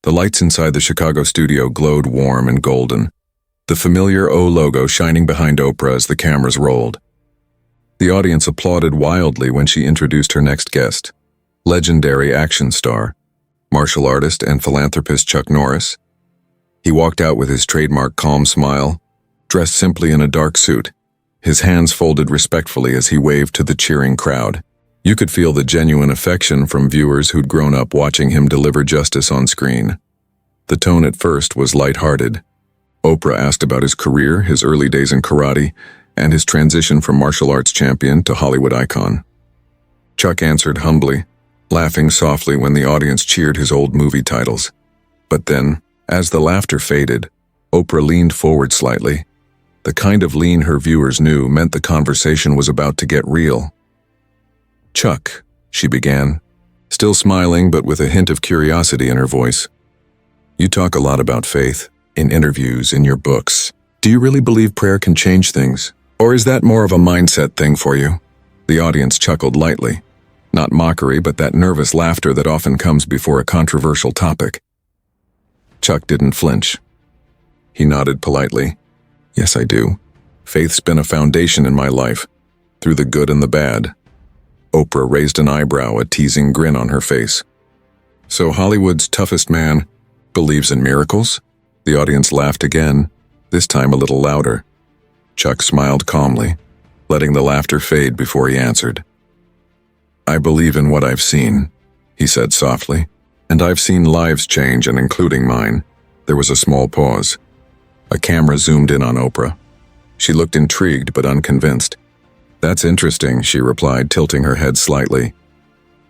The lights inside the Chicago studio glowed warm and golden, the familiar O logo shining behind Oprah as the cameras rolled. The audience applauded wildly when she introduced her next guest, legendary action star, martial artist and philanthropist Chuck Norris. He walked out with his trademark calm smile, dressed simply in a dark suit, his hands folded respectfully as he waved to the cheering crowd. You could feel the genuine affection from viewers who'd grown up watching him deliver justice on screen. The tone at first was lighthearted. Oprah asked about his career, his early days in karate, and his transition from martial arts champion to Hollywood icon. Chuck answered humbly, laughing softly when the audience cheered his old movie titles. But then, as the laughter faded, Oprah leaned forward slightly. The kind of lean her viewers knew meant the conversation was about to get real. "Chuck," she began, still smiling but with a hint of curiosity in her voice. "You talk a lot about faith, in interviews, in your books. Do you really believe prayer can change things? Or is that more of a mindset thing for you?" The audience chuckled lightly. Not mockery, but that nervous laughter that often comes before a controversial topic. Chuck didn't flinch. He nodded politely. "Yes, I do. Faith's been a foundation in my life, through the good and the bad." Oprah raised an eyebrow, a teasing grin on her face. "So Hollywood's toughest man believes in miracles?" The audience laughed again, this time a little louder. Chuck smiled calmly, letting the laughter fade before he answered. "I believe in what I've seen," he said softly, "and I've seen lives change, and including mine." There was a small pause. A camera zoomed in on Oprah. She looked intrigued but unconvinced. "That's interesting," she replied, tilting her head slightly.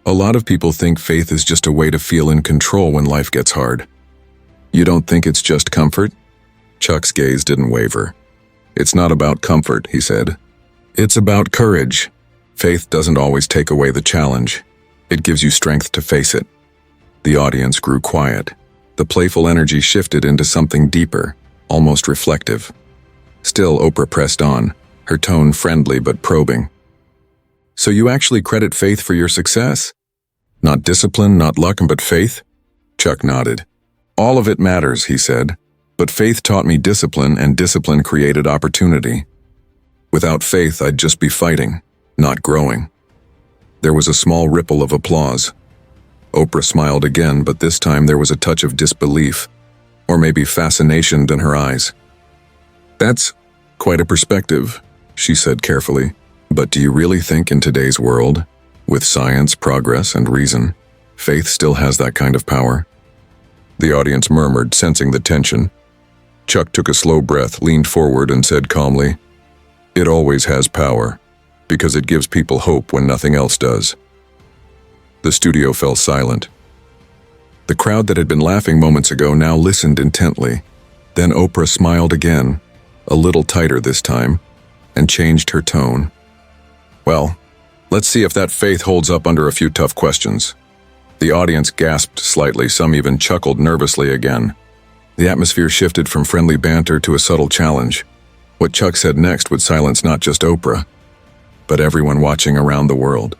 "A lot of people think faith is just a way to feel in control when life gets hard. You don't think it's just comfort?" Chuck's gaze didn't waver. "It's not about comfort," he said. "It's about courage. Faith doesn't always take away the challenge. It gives you strength to face it." The audience grew quiet. The playful energy shifted into something deeper, almost reflective. Still, Oprah pressed on, her tone friendly but probing. "So you actually credit faith for your success? Not discipline, not luck, but faith?" Chuck nodded. "All of it matters," he said, "but faith taught me discipline, and discipline created opportunity. Without faith, I'd just be fighting, not growing." There was a small ripple of applause. Oprah smiled again, but this time there was a touch of disbelief, or maybe fascination in her eyes. "That's quite a perspective," she said carefully. "But do you really think in today's world, with science, progress, and reason, faith still has that kind of power?" The audience murmured, sensing the tension. Chuck took a slow breath, leaned forward, and said calmly, "It always has power, because it gives people hope when nothing else does." The studio fell silent. The crowd that had been laughing moments ago now listened intently. Then Oprah smiled again, a little tighter this time, and changed her tone. "Well, let's see if that faith holds up under a few tough questions." The audience gasped slightly, some even chuckled nervously again. The atmosphere shifted from friendly banter to a subtle challenge. What Chuck said next would silence not just Oprah, but everyone watching around the world.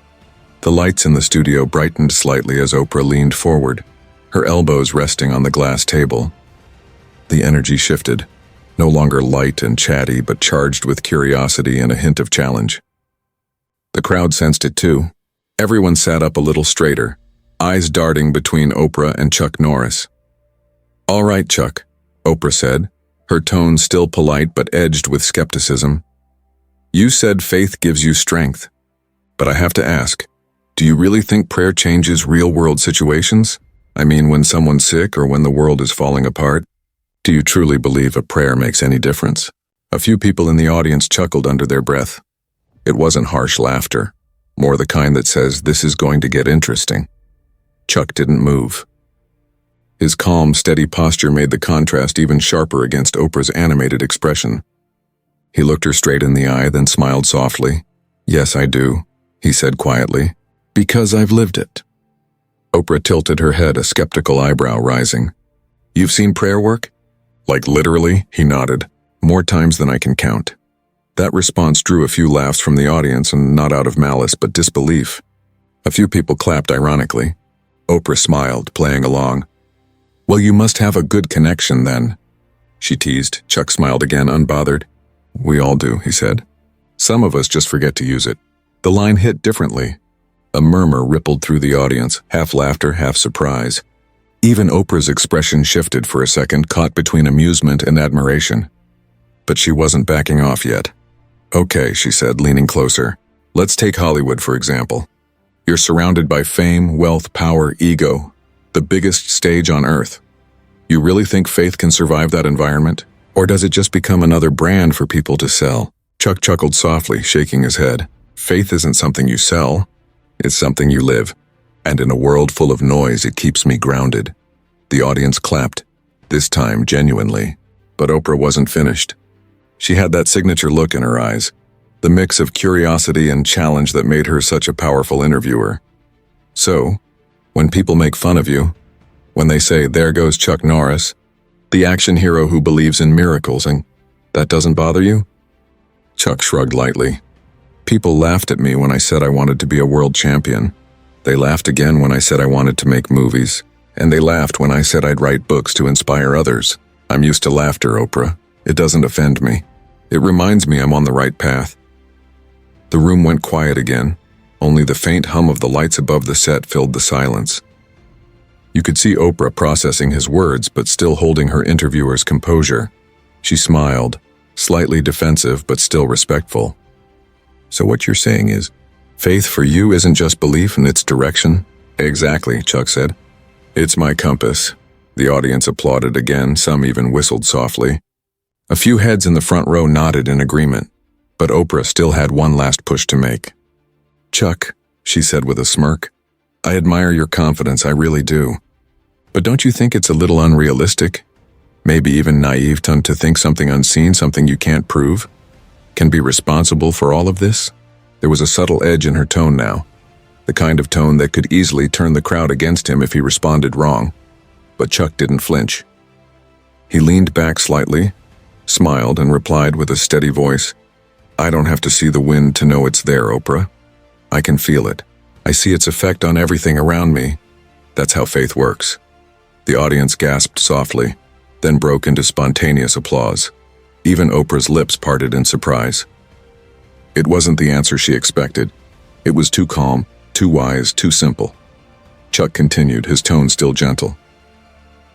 The lights in the studio brightened slightly as Oprah leaned forward, her elbows resting on the glass table. The energy shifted, no longer light and chatty, but charged with curiosity and a hint of challenge. The crowd sensed it too. Everyone sat up a little straighter, eyes darting between Oprah and Chuck Norris. "All right, Chuck," Oprah said, her tone still polite but edged with skepticism. "You said faith gives you strength. But I have to ask, do you really think prayer changes real-world situations? I mean, when someone's sick or when the world is falling apart? Do you truly believe a prayer makes any difference?" A few people in the audience chuckled under their breath. It wasn't harsh laughter, more the kind that says, "This is going to get interesting." Chuck didn't move. His calm, steady posture made the contrast even sharper against Oprah's animated expression. He looked her straight in the eye, then smiled softly. "Yes, I do," he said quietly, "because I've lived it." Oprah tilted her head, a skeptical eyebrow rising. "You've seen prayer work?" "Like literally?" He nodded. "More times than I can count." That response drew a few laughs from the audience, and not out of malice but disbelief. A few people clapped ironically. Oprah smiled, playing along. Well, you must have a good connection then, she teased. Chuck smiled again, unbothered. We all do, he said. Some of us just forget to use it. The line hit differently. A murmur rippled through the audience, half laughter, half surprise. Even Oprah's expression shifted for a second, caught between amusement and admiration. But she wasn't backing off yet. Okay, she said, leaning closer. Let's take Hollywood, for example. You're surrounded by fame, wealth, power, ego. The biggest stage on earth. You really think faith can survive that environment? Or does it just become another brand for people to sell? Chuck chuckled softly, shaking his head. Faith isn't something you sell. It's something you live. And in a world full of noise, it keeps me grounded. The audience clapped, this time genuinely. But Oprah wasn't finished. She had that signature look in her eyes, the mix of curiosity and challenge that made her such a powerful interviewer. So, when people make fun of you, when they say, there goes Chuck Norris, the action hero who believes in miracles, and that doesn't bother you? Chuck shrugged lightly. People laughed at me when I said I wanted to be a world champion. They laughed again when I said I wanted to make movies. And they laughed when I said I'd write books to inspire others. I'm used to laughter, Oprah. It doesn't offend me. It reminds me I'm on the right path. The room went quiet again. Only the faint hum of the lights above the set filled the silence. You could see Oprah processing his words, but still holding her interviewer's composure. She smiled, slightly defensive but still respectful. So what you're saying is, faith for you isn't just belief in its direction? Exactly, Chuck said. It's my compass. The audience applauded again, some even whistled softly. A few heads in the front row nodded in agreement, but Oprah still had one last push to make. Chuck, she said with a smirk, I admire your confidence, I really do. But don't you think it's a little unrealistic? Maybe even naive to think something unseen, something you can't prove, can be responsible for all of this? There was a subtle edge in her tone now, the kind of tone that could easily turn the crowd against him if he responded wrong. But Chuck didn't flinch. He leaned back slightly, smiled, and replied with a steady voice, I don't have to see the wind to know it's there, Oprah. I can feel it. I see its effect on everything around me. That's how faith works. The audience gasped softly, then broke into spontaneous applause. Even Oprah's lips parted in surprise. It wasn't the answer she expected. It was too calm, too wise, too simple. Chuck continued, his tone still gentle.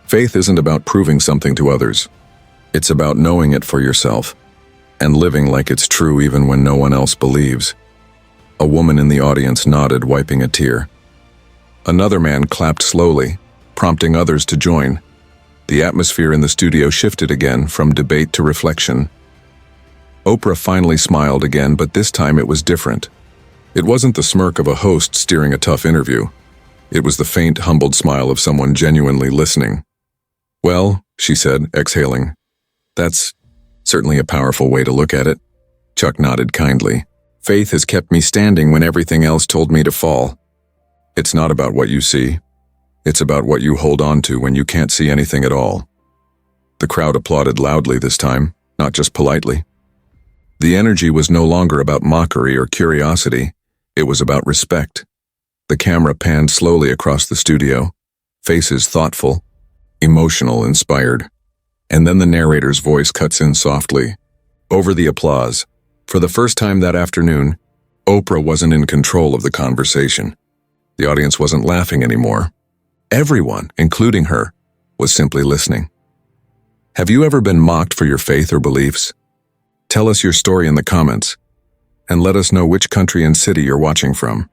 Faith isn't about proving something to others. It's about knowing it for yourself, and living like it's true even when no one else believes. A woman in the audience nodded, wiping a tear. Another man clapped slowly, prompting others to join. The atmosphere in the studio shifted again from debate to reflection. Oprah finally smiled again, but this time it was different. It wasn't the smirk of a host steering a tough interview. It was the faint, humbled smile of someone genuinely listening. Well, she said, exhaling, that's certainly a powerful way to look at it. Chuck nodded kindly. Faith has kept me standing when everything else told me to fall. It's not about what you see. It's about what you hold on to when you can't see anything at all. The crowd applauded loudly this time, not just politely. The energy was no longer about mockery or curiosity. It was about respect. The camera panned slowly across the studio, faces thoughtful, emotional, inspired. And then the narrator's voice cuts in softly. Over the applause, for the first time that afternoon, Oprah wasn't in control of the conversation. The audience wasn't laughing anymore. Everyone, including her, was simply listening. Have you ever been mocked for your faith or beliefs? Tell us your story in the comments, and let us know which country and city you're watching from.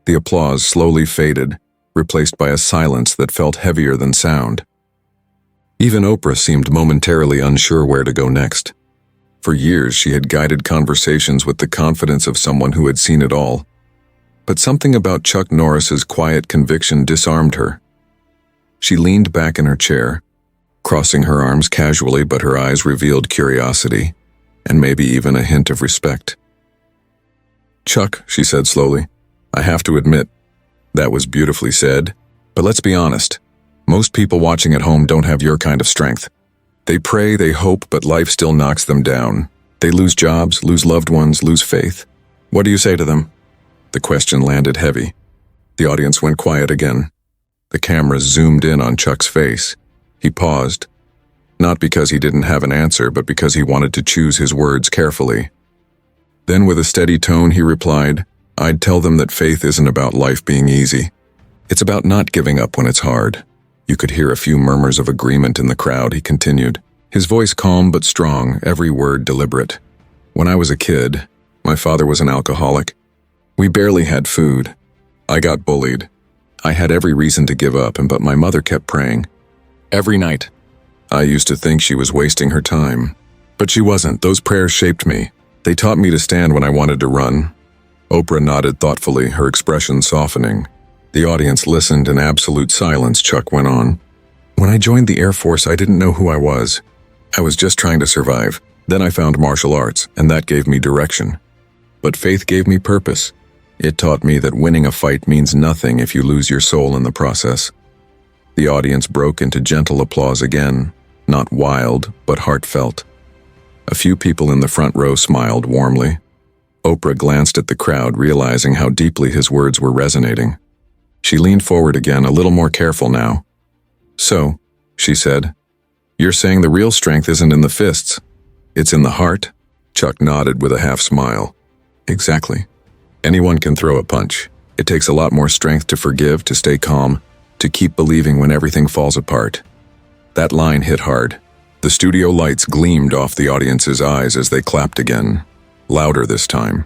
The applause slowly faded, replaced by a silence that felt heavier than sound. Even Oprah seemed momentarily unsure where to go next. For years, she had guided conversations with the confidence of someone who had seen it all. But something about Chuck Norris's quiet conviction disarmed her. She leaned back in her chair, crossing her arms casually, but her eyes revealed curiosity, and maybe even a hint of respect. Chuck, she said slowly, I have to admit, that was beautifully said, but let's be honest. Most people watching at home don't have your kind of strength. They pray, they hope, but life still knocks them down. They lose jobs, lose loved ones, lose faith. What do you say to them? The question landed heavy. The audience went quiet again. The camera zoomed in on Chuck's face. He paused, not because he didn't have an answer, but because he wanted to choose his words carefully. Then with a steady tone he replied, "I'd tell them that faith isn't about life being easy. It's about not giving up when it's hard." You could hear a few murmurs of agreement in the crowd. He continued, his voice calm but strong, every word deliberate. "When I was a kid, my father was an alcoholic. We barely had food. I got bullied. I had every reason to give up, but my mother kept praying. Every night. I used to think she was wasting her time. But she wasn't. Those prayers shaped me. They taught me to stand when I wanted to run." Oprah nodded thoughtfully, her expression softening. The audience listened in absolute silence. Chuck went on. "When I joined the Air Force, I didn't know who I was. I was just trying to survive. Then I found martial arts, and that gave me direction. But faith gave me purpose. It taught me that winning a fight means nothing if you lose your soul in the process." The audience broke into gentle applause again, not wild, but heartfelt. A few people in the front row smiled warmly. Oprah glanced at the crowd, realizing how deeply his words were resonating. She leaned forward again, a little more careful now. "So," she said, "you're saying the real strength isn't in the fists. It's in the heart?" Chuck nodded with a half smile. "Exactly. Anyone can throw a punch. It takes a lot more strength to forgive, to stay calm, to keep believing when everything falls apart." That line hit hard. The studio lights gleamed off the audience's eyes as they clapped again, louder this time.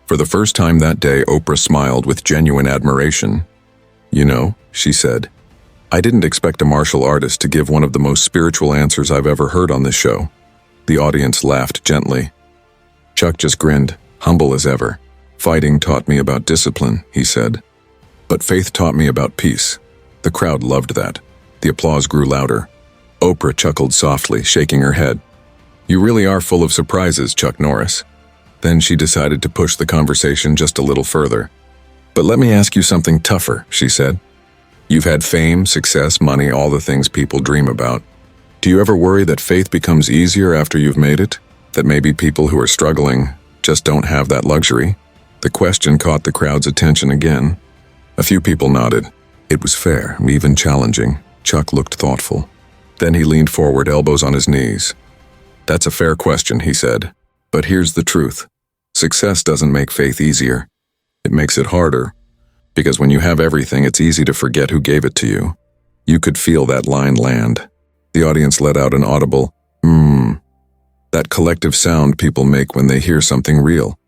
For the first time that day, Oprah smiled with genuine admiration. "You know," she said, "I didn't expect a martial artist to give one of the most spiritual answers I've ever heard on this show." The audience laughed gently. Chuck just grinned, humble as ever. "Fighting taught me about discipline," he said. "But faith taught me about peace." The crowd loved that. The applause grew louder. Oprah chuckled softly, shaking her head. "You really are full of surprises, Chuck Norris." Then she decided to push the conversation just a little further. "But let me ask you something tougher," she said. "You've had fame, success, money, all the things people dream about. Do you ever worry that faith becomes easier after you've made it? That maybe people who are struggling just don't have that luxury?" The question caught the crowd's attention again. A few people nodded. It was fair, even challenging. Chuck looked thoughtful. Then he leaned forward, elbows on his knees. "That's a fair question," he said. "But here's the truth. Success doesn't make faith easier. It makes it harder. Because when you have everything, it's easy to forget who gave it to you." You could feel that line land. The audience let out an audible, that collective sound people make when they hear something real.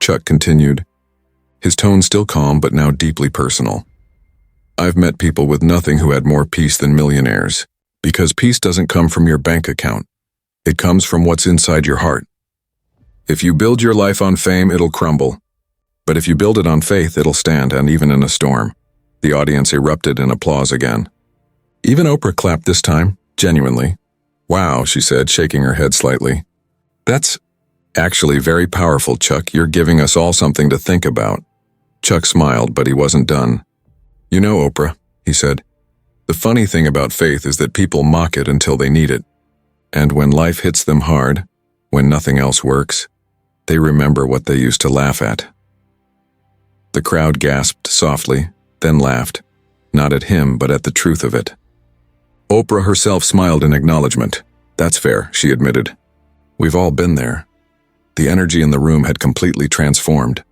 Chuck continued, his tone still calm but now deeply personal. "I've met people with nothing who had more peace than millionaires. Because peace doesn't come from your bank account. It comes from what's inside your heart. If you build your life on fame, it'll crumble. But if you build it on faith, it'll stand, and even in a storm." The audience erupted in applause again. Even Oprah clapped this time, genuinely. "Wow," she said, shaking her head slightly. "That's actually very powerful, Chuck. You're giving us all something to think about." Chuck smiled, but he wasn't done. "You know, Oprah," he said, "the funny thing about faith is that people mock it until they need it. And when life hits them hard, when nothing else works, they remember what they used to laugh at." The crowd gasped softly, then laughed, not at him but at the truth of it. Oprah herself smiled in acknowledgement. "That's fair," she admitted. "We've all been there." The energy in the room had completely transformed.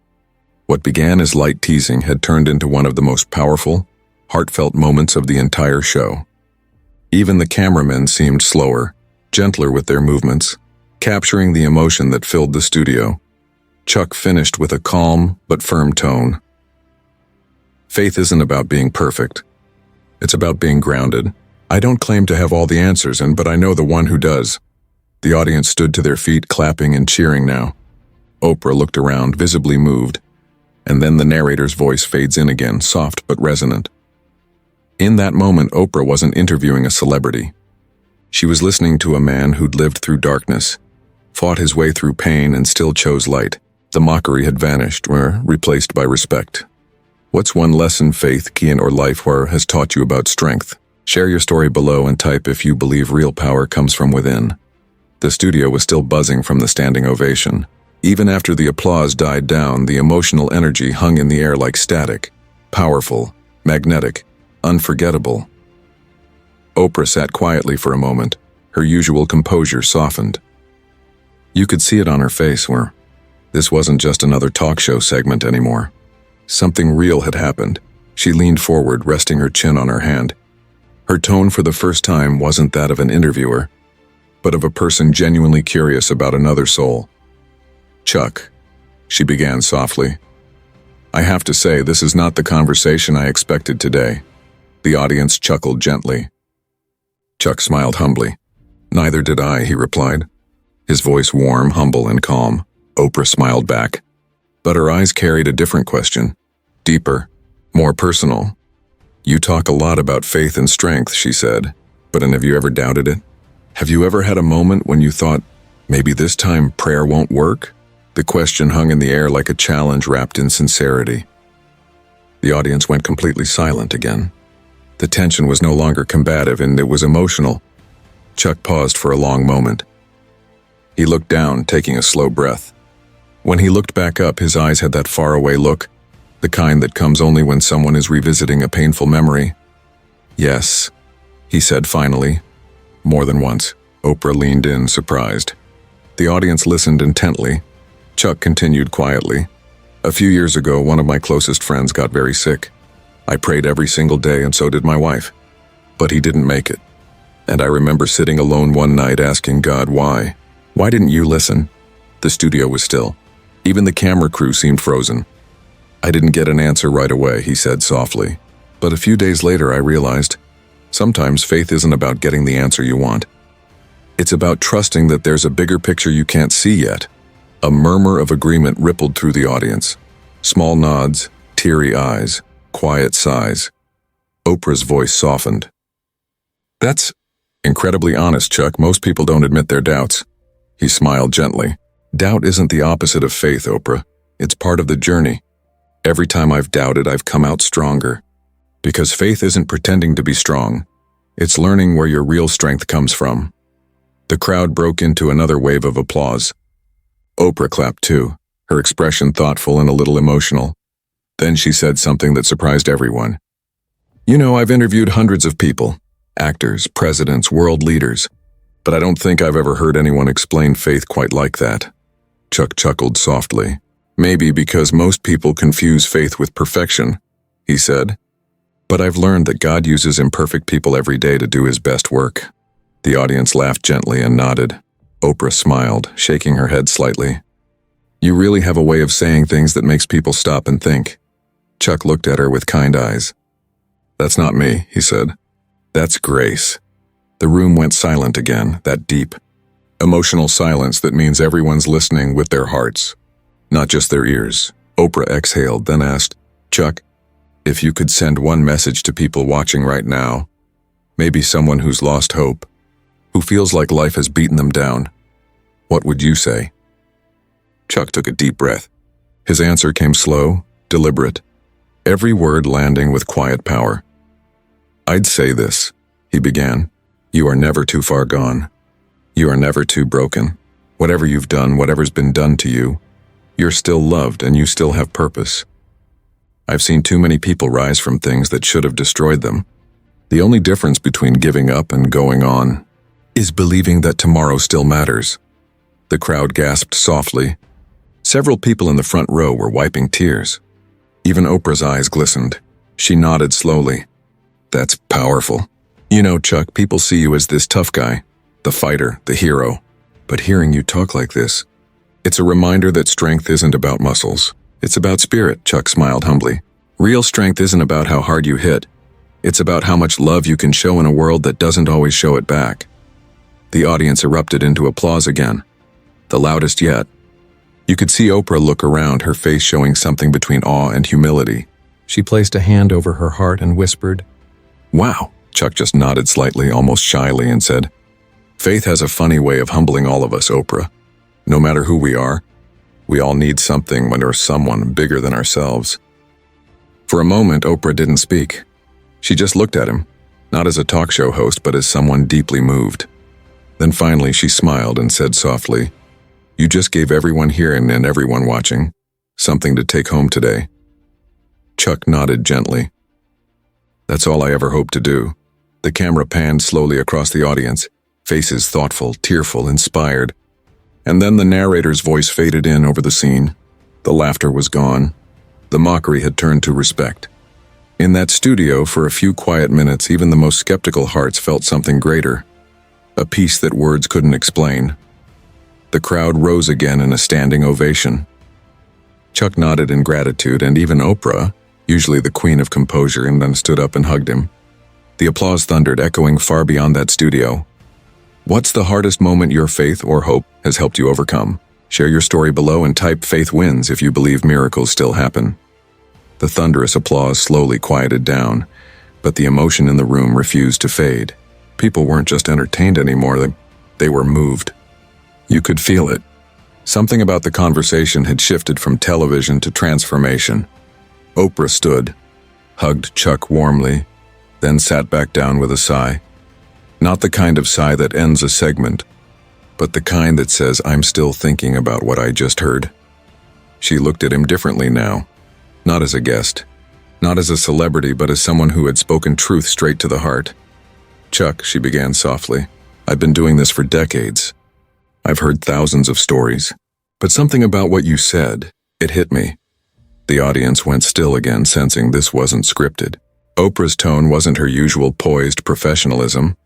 What began as light teasing had turned into one of the most powerful, heartfelt moments of the entire show. Even the cameramen seemed slower, gentler with their movements, capturing the emotion that filled the studio. Chuck finished with a calm but firm tone. "Faith isn't about being perfect. It's about being grounded. I don't claim to have all the answers, but I know the one who does." The audience stood to their feet, clapping and cheering now. Oprah looked around, visibly moved, and then the narrator's voice fades in again, soft but resonant. In that moment, Oprah wasn't interviewing a celebrity. She was listening to a man who'd lived through darkness, fought his way through pain, and still chose light. The mockery had vanished, replaced by respect. What's one lesson faith, Kian, or life has taught you about strength? Share your story below and type if you believe real power comes from within. The studio was still buzzing from the standing ovation. Even after the applause died down, the emotional energy hung in the air like static, powerful, magnetic. Unforgettable. Oprah sat quietly for a moment, her usual composure softened. You could see it on her face where this wasn't just another talk show segment anymore. Something real had happened. She leaned forward, resting her chin on her hand. Her tone for the first time wasn't that of an interviewer, but of a person genuinely curious about another soul. Chuck, she began softly. I have to say, this is not the conversation I expected today. The audience chuckled gently. Chuck smiled humbly. Neither did I, he replied. His voice warm, humble, and calm. Oprah smiled back. But her eyes carried a different question. Deeper, more personal. You talk a lot about faith and strength, she said. But have you ever doubted it? Have you ever had a moment when you thought, maybe this time prayer won't work? The question hung in the air like a challenge wrapped in sincerity. The audience went completely silent again. The tension was no longer combative and it was emotional. Chuck paused for a long moment. He looked down, taking a slow breath. When he looked back up, his eyes had that faraway look, the kind that comes only when someone is revisiting a painful memory. Yes, he said finally. More than once, Oprah leaned in, surprised. The audience listened intently. Chuck continued quietly. A few years ago, one of my closest friends got very sick. I prayed every single day and so did my wife. But he didn't make it. And I remember sitting alone one night asking God why. Why didn't you listen? The studio was still. Even the camera crew seemed frozen. I didn't get an answer right away, he said softly. But a few days later I realized, sometimes faith isn't about getting the answer you want. It's about trusting that there's a bigger picture you can't see yet. A murmur of agreement rippled through the audience. Small nods, teary eyes, quiet sighs. Oprah's voice softened. That's incredibly honest, Chuck. Most people don't admit their doubts. He smiled gently. Doubt isn't the opposite of faith, Oprah. It's part of the journey. Every time I've doubted, I've come out stronger. Because faith isn't pretending to be strong. It's learning where your real strength comes from. The crowd broke into another wave of applause. Oprah clapped too, her expression thoughtful and a little emotional. Then she said something that surprised everyone. You know, I've interviewed hundreds of people, actors, presidents, world leaders, but I don't think I've ever heard anyone explain faith quite like that. Chuck chuckled softly. Maybe because most people confuse faith with perfection, he said. But I've learned that God uses imperfect people every day to do his best work. The audience laughed gently and nodded. Oprah smiled, shaking her head slightly. You really have a way of saying things that makes people stop and think. Chuck looked at her with kind eyes. That's not me, he said. That's grace. The room went silent again, that deep, emotional silence that means everyone's listening with their hearts, not just their ears. Oprah exhaled, then asked, Chuck, if you could send one message to people watching right now, maybe someone who's lost hope, who feels like life has beaten them down, what would you say? Chuck took a deep breath. His answer came slow, deliberate, every word landing with quiet power. I'd say this, he began. You are never too far gone. You are never too broken. Whatever you've done, whatever's been done to you, you're still loved and you still have purpose. I've seen too many people rise from things that should have destroyed them. The only difference between giving up and going on is believing that tomorrow still matters. The crowd gasped softly. Several people in the front row were wiping tears. Even Oprah's eyes glistened. She nodded slowly. That's powerful. You know, Chuck, people see you as this tough guy, the fighter, the hero. But hearing you talk like this, it's a reminder that strength isn't about muscles. It's about spirit, Chuck smiled humbly. Real strength isn't about how hard you hit. It's about how much love you can show in a world that doesn't always show it back. The audience erupted into applause again, the loudest yet. You could see Oprah look around, her face showing something between awe and humility. She placed a hand over her heart and whispered, Wow. Chuck just nodded slightly, almost shyly, and said, Faith has a funny way of humbling all of us, Oprah. No matter who we are, we all need something when there's someone bigger than ourselves. For a moment, Oprah didn't speak. She just looked at him, not as a talk show host, but as someone deeply moved. Then finally she smiled and said softly, You just gave everyone here and everyone watching something to take home today. Chuck nodded gently. That's all I ever hoped to do. The camera panned slowly across the audience, faces thoughtful, tearful, inspired. And then the narrator's voice faded in over the scene. The laughter was gone. The mockery had turned to respect. In that studio, for a few quiet minutes, even the most skeptical hearts felt something greater. A peace that words couldn't explain. The crowd rose again in a standing ovation. Chuck nodded in gratitude, and even Oprah, usually the queen of composure, and then stood up and hugged him. The applause thundered, echoing far beyond that studio. What's the hardest moment your faith or hope has helped you overcome? Share your story below and type "faith wins" if you believe miracles still happen. The thunderous applause slowly quieted down, but the emotion in the room refused to fade. People weren't just entertained anymore, they were moved. You could feel it. Something about the conversation had shifted from television to transformation. Oprah stood, hugged Chuck warmly, then sat back down with a sigh. Not the kind of sigh that ends a segment, but the kind that says, "I'm still thinking about what I just heard." She looked at him differently now, not as a guest, not as a celebrity, but as someone who had spoken truth straight to the heart. "Chuck," she began softly, "I've been doing this for decades. I've heard thousands of stories, but something about what you said, it hit me." The audience went still again, sensing this wasn't scripted. Oprah's tone wasn't her usual poised professionalism.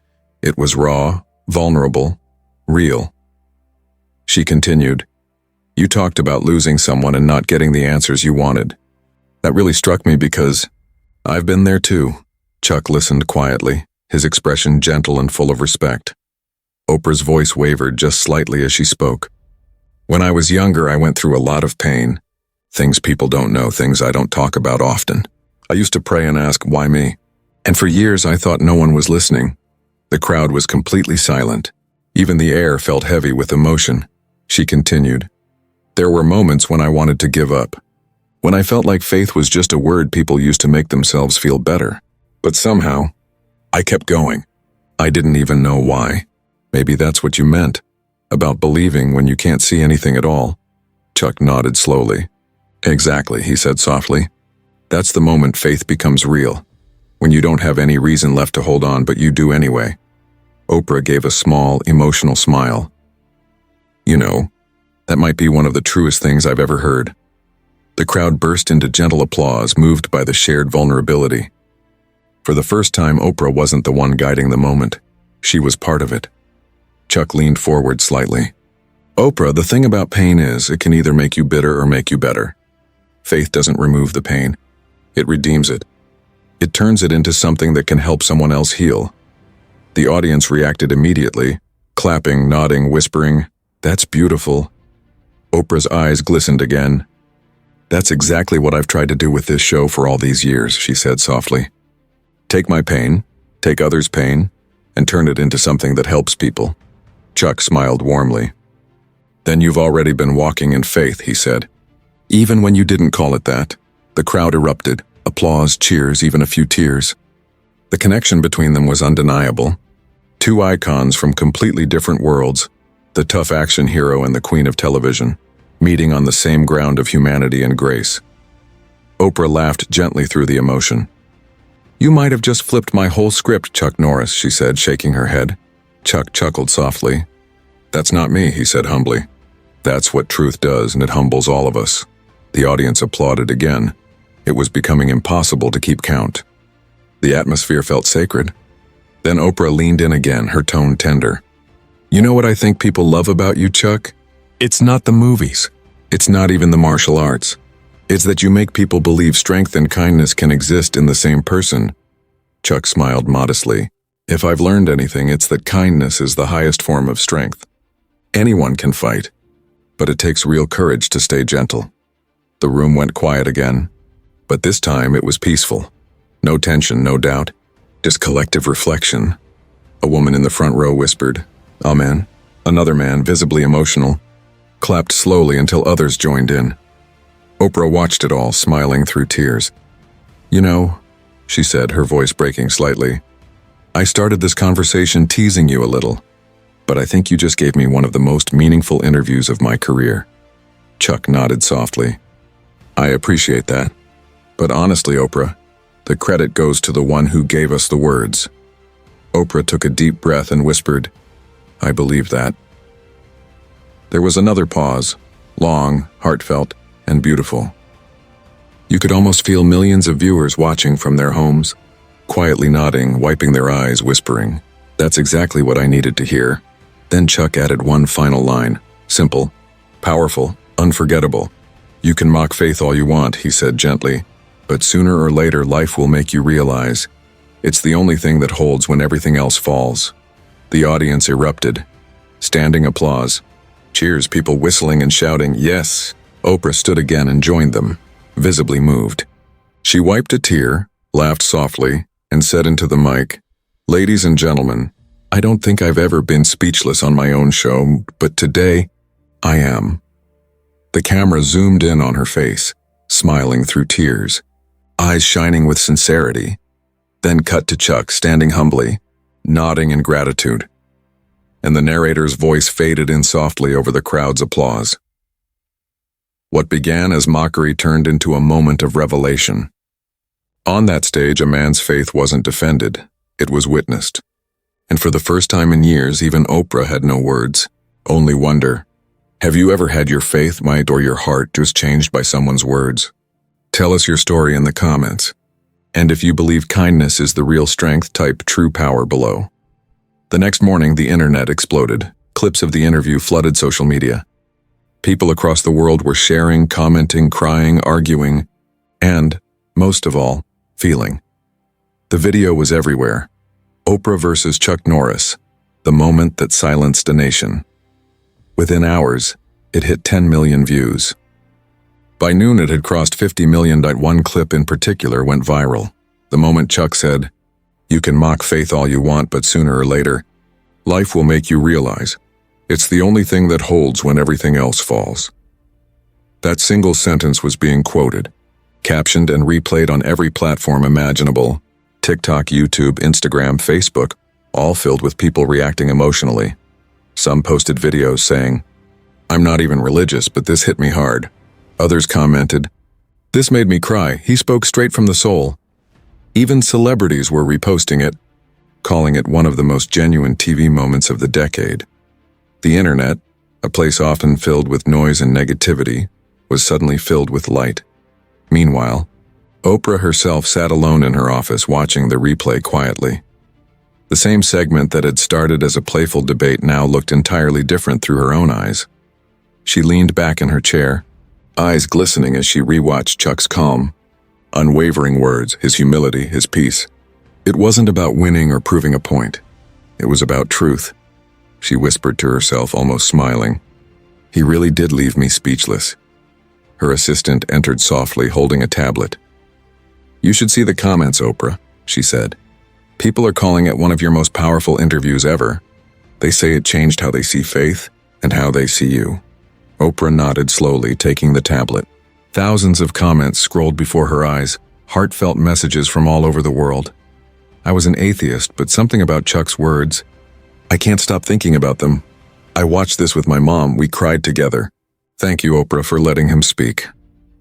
It was raw, vulnerable, real. She continued, "You talked about losing someone and not getting the answers you wanted. That really struck me because I've been there too." Chuck listened quietly, his expression gentle and full of respect. Oprah's voice wavered just slightly as she spoke. "When I was younger, I went through a lot of pain. Things people don't know, things I don't talk about often. I used to pray and ask, why me? And for years I thought no one was listening. The crowd was completely silent. Even the air felt heavy with emotion." She continued, "There were moments when I wanted to give up, when I felt like faith was just a word people used to make themselves feel better. But somehow, I kept going. I didn't even know why. Maybe that's what you meant, about believing when you can't see anything at all." Chuck nodded slowly. "Exactly," he said softly. "That's the moment faith becomes real. When you don't have any reason left to hold on, but you do anyway." Oprah gave a small, emotional smile. "You know, that might be one of the truest things I've ever heard." The crowd burst into gentle applause, moved by the shared vulnerability. For the first time, Oprah wasn't the one guiding the moment. She was part of it. Chuck leaned forward slightly. "Oprah, the thing about pain is, it can either make you bitter or make you better. Faith doesn't remove the pain. It redeems it. It turns it into something that can help someone else heal." The audience reacted immediately, clapping, nodding, whispering, "That's beautiful." Oprah's eyes glistened again. "That's exactly what I've tried to do with this show for all these years," she said softly. "Take my pain, take others' pain, and turn it into something that helps people." Chuck smiled warmly. "Then you've already been walking in faith," he said. "Even when you didn't call it that." The crowd erupted, applause, cheers, even a few tears. The connection between them was undeniable. Two icons from completely different worlds, the tough action hero and the queen of television, meeting on the same ground of humanity and grace. Oprah laughed gently through the emotion. "You might have just flipped my whole script, Chuck Norris," she said, shaking her head. Chuck chuckled softly. "That's not me," he said humbly. "That's what truth does, and it humbles all of us." The audience applauded again. It was becoming impossible to keep count. The atmosphere felt sacred. Then Oprah leaned in again, her tone tender. "You know what I think people love about you, Chuck? It's not the movies. It's not even the martial arts. It's that you make people believe strength and kindness can exist in the same person." Chuck smiled modestly. "If I've learned anything, it's that kindness is the highest form of strength. Anyone can fight, but it takes real courage to stay gentle." The room went quiet again, but this time it was peaceful. No tension, no doubt, just collective reflection. A woman in the front row whispered, "Amen." Another man, visibly emotional, clapped slowly until others joined in. Oprah watched it all, smiling through tears. "You know," she said, her voice breaking slightly, "I started this conversation teasing you a little, but I think you just gave me one of the most meaningful interviews of my career." Chuck nodded softly. "I appreciate that. But honestly, Oprah, The credit goes to the one who gave us the words." Oprah took a deep breath and whispered, "I believe that." There was another pause, long, heartfelt, and beautiful. You could almost feel millions of viewers watching from their homes, quietly nodding, wiping their eyes, whispering, "That's exactly what I needed to hear." Then Chuck added one final line, simple, powerful, unforgettable. "You can mock faith all you want," he said gently, "but sooner or later life will make you realize it's the only thing that holds when everything else falls." The audience erupted. Standing applause. Cheers, people whistling and shouting, "Yes!" Oprah stood again and joined them, visibly moved. She wiped a tear, laughed softly, and said into the mic, "Ladies and gentlemen, I don't think I've ever been speechless on my own show, but today, I am." The camera zoomed in on her face, smiling through tears, eyes shining with sincerity, then cut to Chuck standing humbly, nodding in gratitude. And the narrator's voice faded in softly over the crowd's applause. What began as mockery turned into a moment of revelation. On that stage, a man's faith wasn't defended, it was witnessed. And for the first time in years, even Oprah had no words, only wonder. Have you ever had your faith, might, or your heart just changed by someone's words? Tell us your story in the comments. And if you believe kindness is the real strength, type true power below. The next morning, the internet exploded. Clips of the interview flooded social media. People across the world were sharing, commenting, crying, arguing, and, most of all, feeling. The video was everywhere. Oprah versus Chuck Norris, the moment that silenced a nation. Within hours, it hit 10 million views. By noon, it had crossed 50 million. One clip in particular went viral. The moment Chuck said, "You can mock faith all you want, but sooner or later, life will make you realize it's the only thing that holds when everything else falls." That single sentence was being quoted, captioned and replayed on every platform imaginable: TikTok, YouTube, Instagram, Facebook, all filled with people reacting emotionally. Some posted videos saying, "I'm not even religious, but this hit me hard." Others commented, "This made me cry. He spoke straight from the soul." Even celebrities were reposting it, calling it one of the most genuine TV moments of the decade. The internet, a place often filled with noise and negativity, was suddenly filled with light. Meanwhile, Oprah herself sat alone in her office watching the replay quietly. The same segment that had started as a playful debate now looked entirely different through her own eyes. She leaned back in her chair, eyes glistening as she rewatched Chuck's calm, unwavering words, his humility, his peace. It wasn't about winning or proving a point. It was about truth. She whispered to herself, almost smiling. "He really did leave me speechless." Her assistant entered softly, holding a tablet. "You should see the comments, Oprah," she said. "People are calling it one of your most powerful interviews ever. They say it changed how they see faith and how they see you." Oprah nodded slowly, taking the tablet. Thousands of comments scrolled before her eyes, heartfelt messages from all over the world. "I was an atheist, but something about Chuck's words. I can't stop thinking about them. I watched this with my mom. We cried together. Thank you, Oprah, for letting him speak.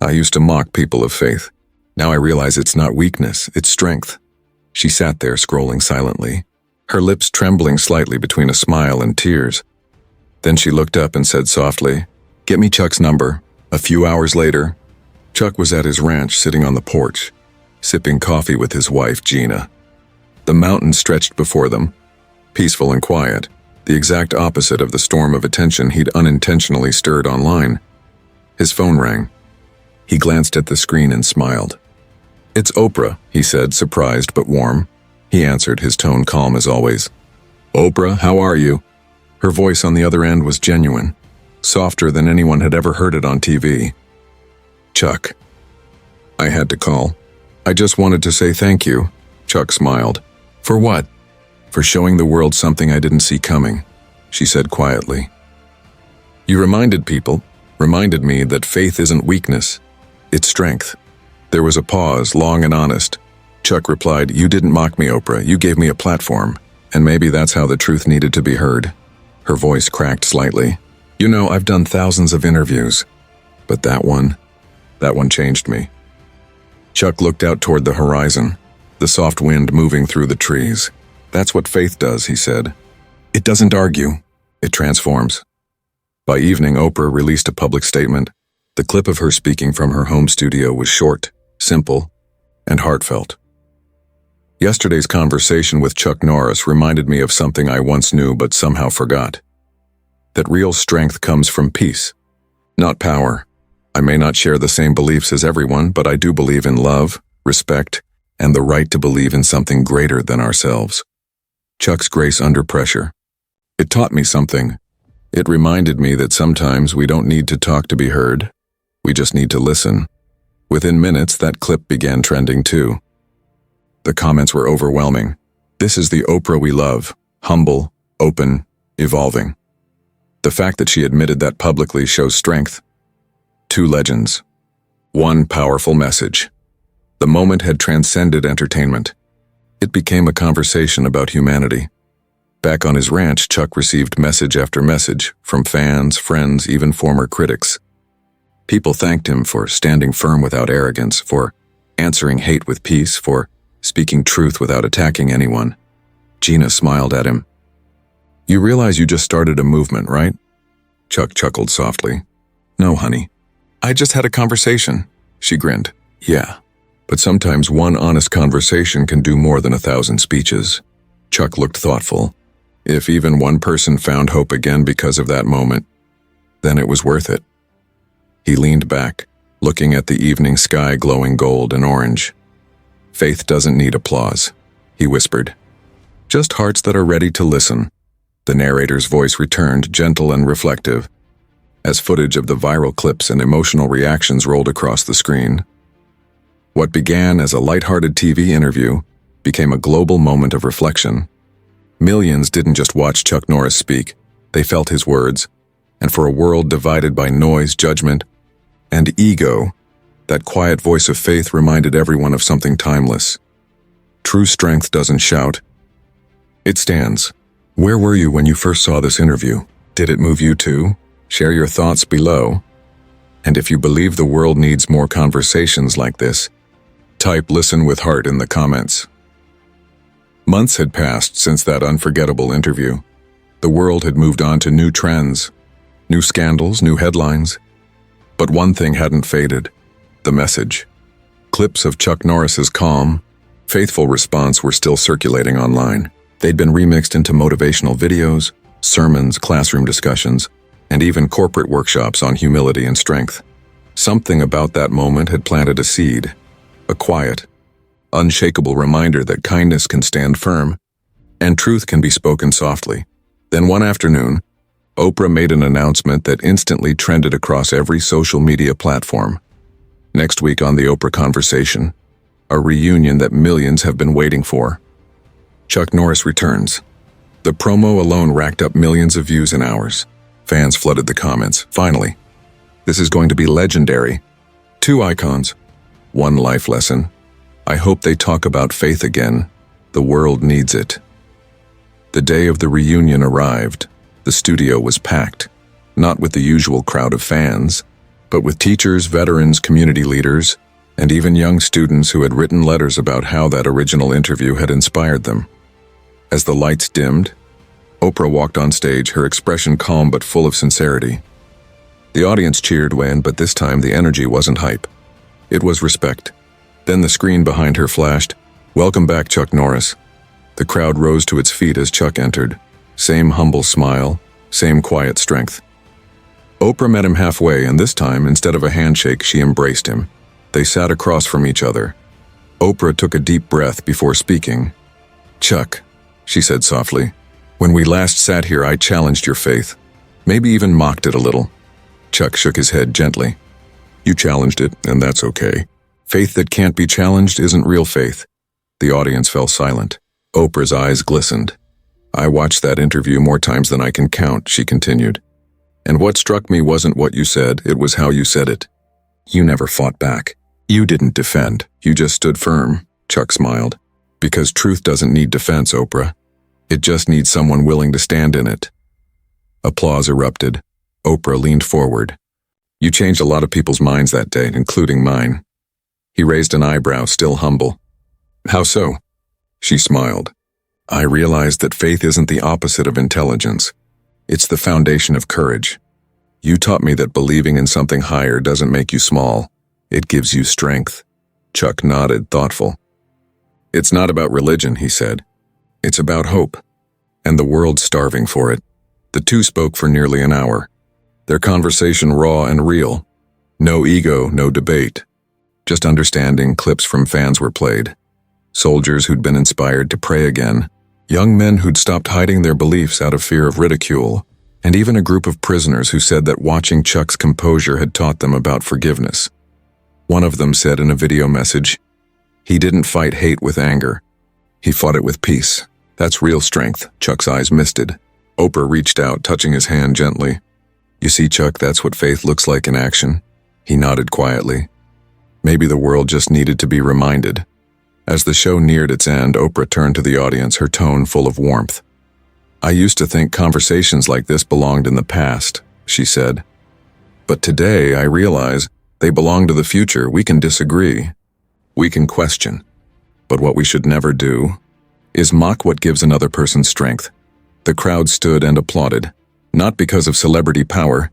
I used to mock people of faith. Now I realize it's not weakness, it's strength." She sat there scrolling silently, her lips trembling slightly between a smile and tears. Then she looked up and said softly, "Get me Chuck's number." A few hours later, Chuck was at his ranch sitting on the porch, sipping coffee with his wife, Gina. The mountains stretched before them, peaceful and quiet, the exact opposite of the storm of attention he'd unintentionally stirred online. His phone rang. He glanced at the screen and smiled. "It's Oprah," he said, surprised but warm. He answered, his tone calm as always. "Oprah, how are you?" Her voice on the other end was genuine, softer than anyone had ever heard it on TV. "Chuck, I had to call. I just wanted to say thank you." Chuck smiled. "For what?" "For showing the world something I didn't see coming," she said quietly. "You reminded me that faith isn't weakness, it's strength." There was a pause, long and honest. Chuck replied, "You didn't mock me, Oprah. You gave me a platform, and maybe that's how the truth needed to be heard." Her voice cracked slightly. "You know, I've done thousands of interviews, but that one changed me." Chuck looked out toward the horizon, the soft wind moving through the trees. "That's what faith does," he said. "It doesn't argue. It transforms." By evening, Oprah released a public statement. The clip of her speaking from her home studio was short, simple, and heartfelt. "Yesterday's conversation with Chuck Norris reminded me of something I once knew but somehow forgot. That real strength comes from peace, not power. I may not share the same beliefs as everyone, but I do believe in love, respect, and the right to believe in something greater than ourselves." Chuck's grace under pressure. "It taught me something. It reminded me that sometimes we don't need to talk to be heard. We just need to listen." Within minutes, that clip began trending too. The comments were overwhelming. "This is the Oprah we love. Humble, open, evolving." The fact that she admitted that publicly shows strength. Two legends. One powerful message. The moment had transcended entertainment. It became a conversation about humanity. Back on his ranch, Chuck received message after message from fans, friends, even former critics. People thanked him for standing firm without arrogance, for answering hate with peace, for speaking truth without attacking anyone. Gina smiled at him. "You realize you just started a movement, right?" Chuck chuckled softly. "No, honey. I just had a conversation." She grinned. "Yeah, but sometimes one honest conversation can do more than 1,000 speeches." Chuck looked thoughtful. If even one person found hope again because of that moment, then it was worth it. He leaned back, looking at the evening sky glowing gold and orange. "Faith doesn't need applause," he whispered. "Just hearts that are ready to listen." The narrator's voice returned, gentle and reflective, as footage of the viral clips and emotional reactions rolled across the screen. What began as a lighthearted TV interview became a global moment of reflection. Millions didn't just watch Chuck Norris speak, they felt his words, and for a world divided by noise, judgment, and ego, that quiet voice of faith reminded everyone of something timeless. True strength doesn't shout. It stands. Where were you when you first saw this interview? Did it move you too? Share your thoughts below. And if you believe the world needs more conversations like this, type "listen with heart" in the comments. Months had passed since that unforgettable interview. The world had moved on to new trends, new scandals, new headlines. But one thing hadn't faded: the message. Clips of Chuck Norris's calm, faithful response were still circulating online. They'd been remixed into motivational videos, sermons, classroom discussions, and even corporate workshops on humility and strength. Something about that moment had planted a seed, a quiet, unshakable reminder that kindness can stand firm, and truth can be spoken softly. Then one afternoon, Oprah made an announcement that instantly trended across every social media platform. Next week on The Oprah Conversation, a reunion that millions have been waiting for. Chuck Norris returns. The promo alone racked up millions of views in hours. Fans flooded the comments. Finally, this is going to be legendary. 2 icons, 1 life lesson. I hope they talk about faith again. The world needs it. The day of the reunion arrived. The studio was packed, not with the usual crowd of fans, but with teachers, veterans, community leaders, and even young students who had written letters about how that original interview had inspired them. As the lights dimmed, Oprah walked on stage, her expression calm but full of sincerity. The audience cheered when, but this time the energy wasn't hype. It was respect. Then the screen behind her flashed, "Welcome back, Chuck Norris." The crowd rose to its feet as Chuck entered. Same humble smile, same quiet strength. Oprah met him halfway, and this time, instead of a handshake, she embraced him. They sat across from each other. Oprah took a deep breath before speaking. "Chuck," she said softly, "when we last sat here, I challenged your faith, maybe even mocked it a little." Chuck shook his head gently. "You challenged it, and that's okay. Faith that can't be challenged isn't real faith." The audience fell silent. Oprah's eyes glistened. "I watched that interview more times than I can count," she continued. "And what struck me wasn't what you said, it was how you said it. You never fought back. You didn't defend. You just stood firm." Chuck smiled. "Because truth doesn't need defense, Oprah. It just needs someone willing to stand in it." Applause erupted. Oprah leaned forward. "You changed a lot of people's minds that day, including mine. He raised an eyebrow, still humble. How so? She smiled. I realized that faith isn't the opposite of intelligence. It's the foundation of courage. You taught me that believing in something higher doesn't make you small. It gives you strength. Chuck nodded, thoughtful. It's not about religion, he said. It's about hope. And the world's starving for it. The two spoke for nearly an hour. Their conversation raw and real. No ego, no debate. Just understanding. Clips from fans were played. Soldiers who'd been inspired to pray again. Young men who'd stopped hiding their beliefs out of fear of ridicule. And even a group of prisoners who said that watching Chuck's composure had taught them about forgiveness. One of them said in a video message, he didn't fight hate with anger. He fought it with peace. That's real strength. Chuck's eyes misted. Oprah reached out, touching his hand gently. You see, Chuck, that's what faith looks like in action. He nodded quietly. Maybe the world just needed to be reminded. As the show neared its end, Oprah turned to the audience, her tone full of warmth. I used to think conversations like this belonged in the past, she said. But today I realize they belong to the future. We can disagree. We can question. But what we should never do is mock what gives another person strength. The crowd stood and applauded, not because of celebrity power,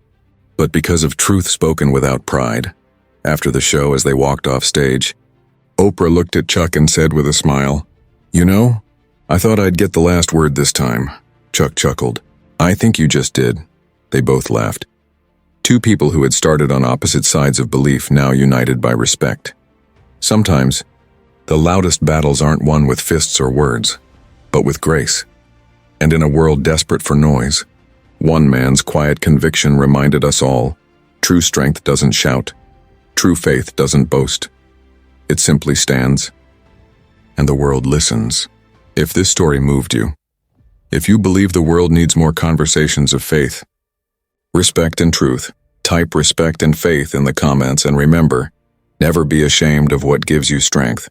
but because of truth spoken without pride. After the show, as they walked off stage, Oprah looked at Chuck and said with a smile, You know, I thought I'd get the last word this time. Chuck chuckled. I think you just did. They both laughed. Two people who had started on opposite sides of belief now united by respect. Sometimes, the loudest battles aren't won with fists or words, but with grace. And in a world desperate for noise, one man's quiet conviction reminded us all, true strength doesn't shout, true faith doesn't boast. It simply stands, and the world listens. If this story moved you, if you believe the world needs more conversations of faith, respect and truth, type respect and faith in the comments, and remember, never be ashamed of what gives you strength.